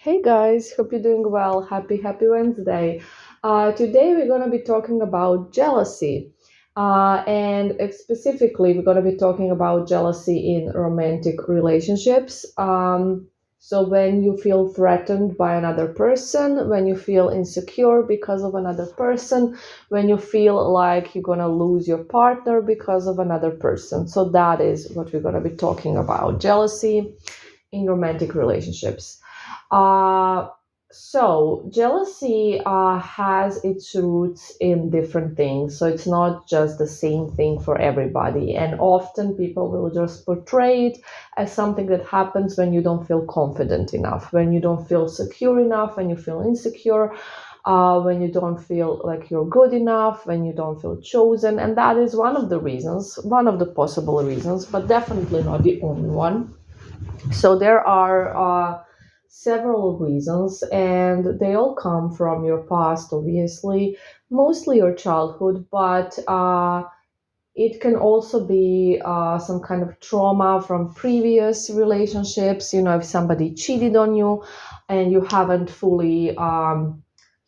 Hey guys, hope you're doing well. Happy Wednesday. Today we're going to be talking about jealousy. And specifically, we're going to be talking about jealousy in romantic relationships. So, when you feel threatened by another person, when you feel insecure because of another person, when you feel like you're going to lose your partner because of another person. So, that is what we're going to be talking about jealousy in romantic relationships. Uh, so jealousy has its roots in different things. So it's not just the same thing for everybody. And often people will just portray it as something that happens when you don't feel confident enough, when you don't feel secure enough, when you feel insecure. When you don't feel like you're good enough, when you don't feel chosen. And that is one of the reasons, one of the possible reasons, but definitely not the only one. So there are several reasons, and they all come from your past, obviously, mostly your childhood, but it can also be some kind of trauma from previous relationships. You know, if somebody cheated on you and you haven't fully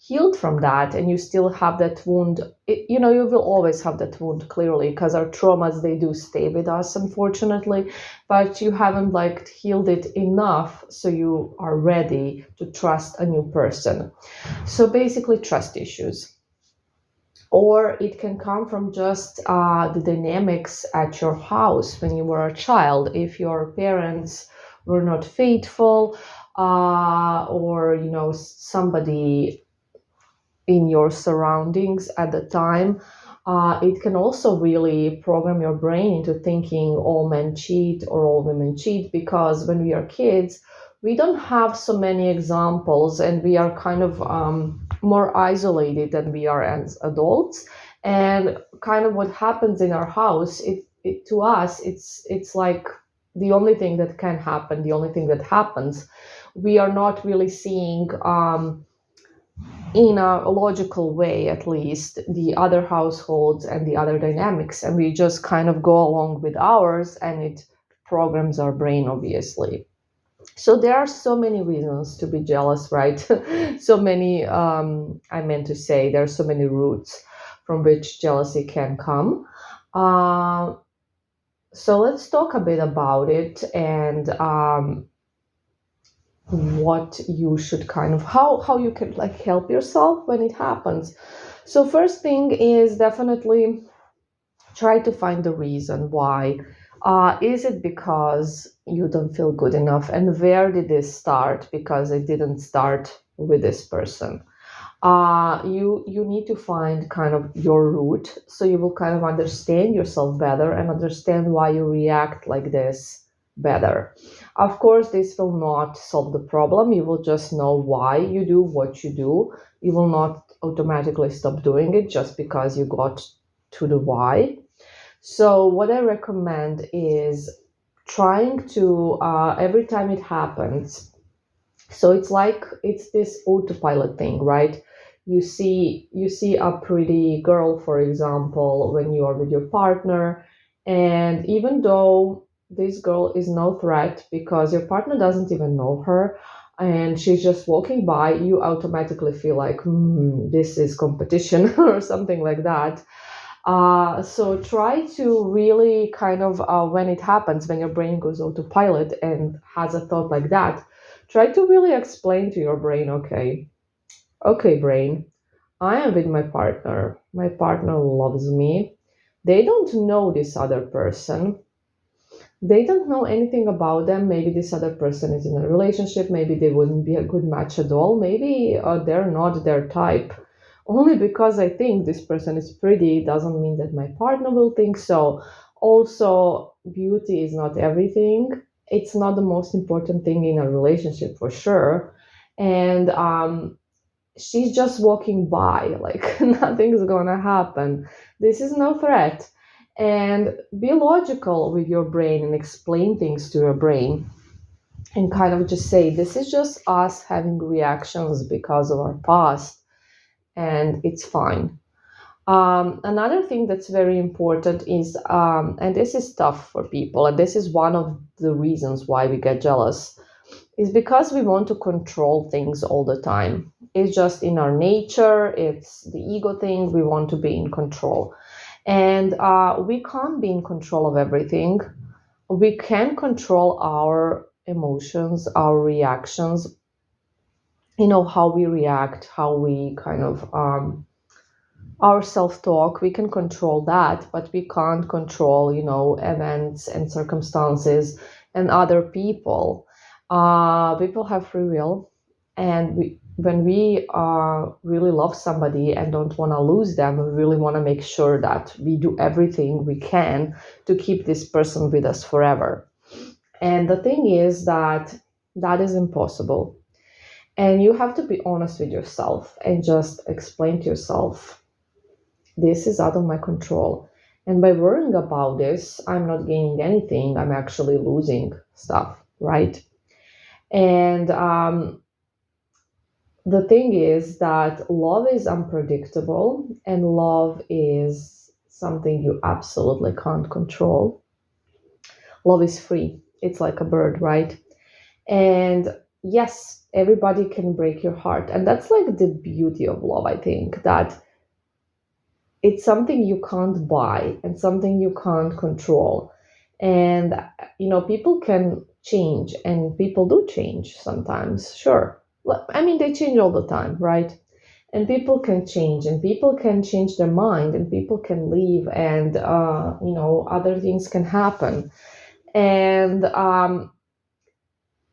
healed from that and you still have that wound, you will always have that wound clearly because our traumas, they do stay with us, unfortunately, but you haven't like healed it enough so you are ready to trust a new person. So basically, trust issues, or it can come from just the dynamics at your house when you were a child. If your parents were not faithful, or somebody in your surroundings at the time, it can also really program your brain into thinking all men cheat or all women cheat, because when we are kids, we don't have so many examples and we are kind of more isolated than we are as adults. And kind of what happens in our house, it to us, it's like the only thing that can happen, the only thing that happens. We are not really seeing in a logical way, at least, the other households and the other dynamics, and we just kind of go along with ours, and it programs our brain, obviously. So there are so many reasons to be jealous, right? So many, I meant to say, there are so many roots from which jealousy can come. uh, so let's talk a bit about it, and what you should kind of, how you can like help yourself when it happens. So first thing is definitely try to find the reason why. Is it because you don't feel good enough, and where did this start? Because it didn't start with this person. You need to find kind of your root, so you will kind of understand yourself better and understand why you react like this better. Of course, this will not solve the problem. You will just know why you do what you do. You will not automatically stop doing it just because you got to the why. So what I recommend is trying to, every time it happens, so it's like it's this autopilot thing, right? You see a pretty girl, for example, when you are with your partner, and even though this girl is no threat because your partner doesn't even know her and she's just walking by, you automatically feel like, this is competition or something like that. So try to really kind of, when it happens, when your brain goes autopilot and has a thought like that, try to really explain to your brain, okay, brain, I am with my partner. My partner loves me. They don't know this other person. They don't know anything about them. Maybe this other person is in a relationship. Maybe they wouldn't be a good match at all. Maybe they're not their type. Only because I think this person is pretty doesn't mean that my partner will think so. Also, beauty is not everything. It's not the most important thing in a relationship, for sure. And she's just walking by, like nothing's gonna happen. This is no threat. And be logical with your brain and explain things to your brain, and kind of just say, this is just us having reactions because of our past, and it's fine. Another thing that's very important is, and this is tough for people, and this is one of the reasons why we get jealous, is because we want to control things all the time. It's just in our nature, it's the ego thing, we want to be in control. And we can't be in control of everything. We can control our emotions, our reactions, how we react, how we kind of, our self-talk, we can control that, but we can't control, events and circumstances and other people. People have free will, and when we really love somebody and don't want to lose them, we really want to make sure that we do everything we can to keep this person with us forever. And the thing is that that is impossible. And you have to be honest with yourself and just explain to yourself, this is out of my control. And by worrying about this, I'm not gaining anything. I'm actually losing stuff, right? And the thing is that love is unpredictable, and love is something you absolutely can't control. Love is free. It's like a bird, right? And yes, everybody can break your heart. And that's like the beauty of love, I think, that it's something you can't buy and something you can't control. And, people can change, and people do change sometimes, sure. I mean, they change all the time, right? And people can change, and people can change their mind, and people can leave, and, other things can happen. And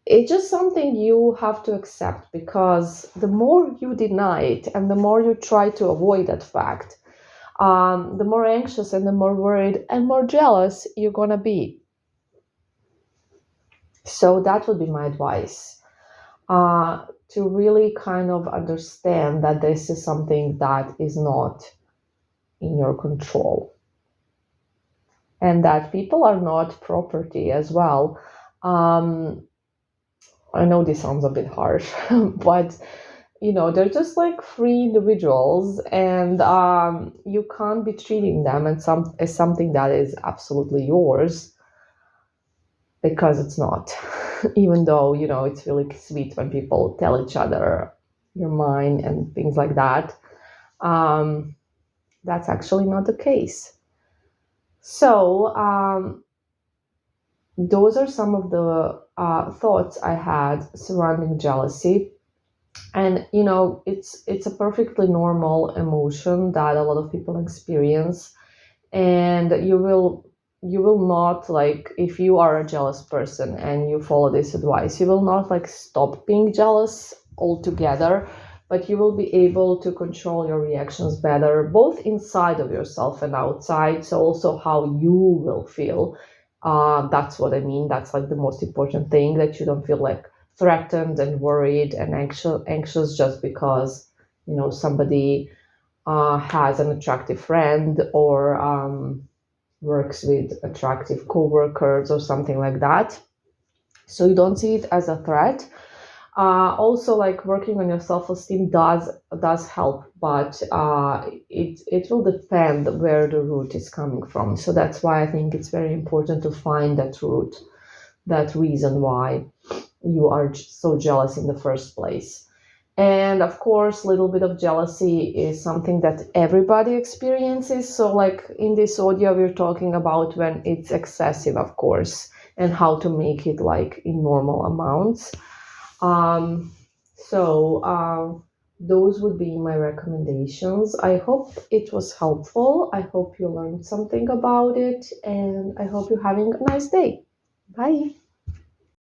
it's just something you have to accept, because the more you deny it and the more you try to avoid that fact, the more anxious and the more worried and more jealous you're gonna be. So that would be my advice, to really kind of understand that this is something that is not in your control, and that people are not property as well. I know this sounds a bit harsh, but they're just like free individuals, and you can't be treating them as something that is absolutely yours, because it's not. Even though it's really sweet when people tell each other you're mine and things like that. That's actually not the case. So those are some of the thoughts I had surrounding jealousy. And it's a perfectly normal emotion that a lot of people experience. And you will not, like, if you are a jealous person and you follow this advice, you will not like stop being jealous altogether, but you will be able to control your reactions better, both inside of yourself and outside. So also how you will feel, that's what I mean. That's like the most important thing, that you don't feel like threatened and worried and anxious just because somebody has an attractive friend, or works with attractive coworkers or something like that. So you don't see it as a threat. Also, like, working on your self-esteem does help, but it will depend where the root is coming from. So that's why I think it's very important to find that root, that reason why you are so jealous in the first place. And of course, a little bit of jealousy is something that everybody experiences. So, like in this audio, we're talking about when it's excessive, of course, and how to make it like in normal amounts. So, those would be my recommendations. I hope it was helpful. I hope you learned something about it, and I hope you're having a nice day. Bye.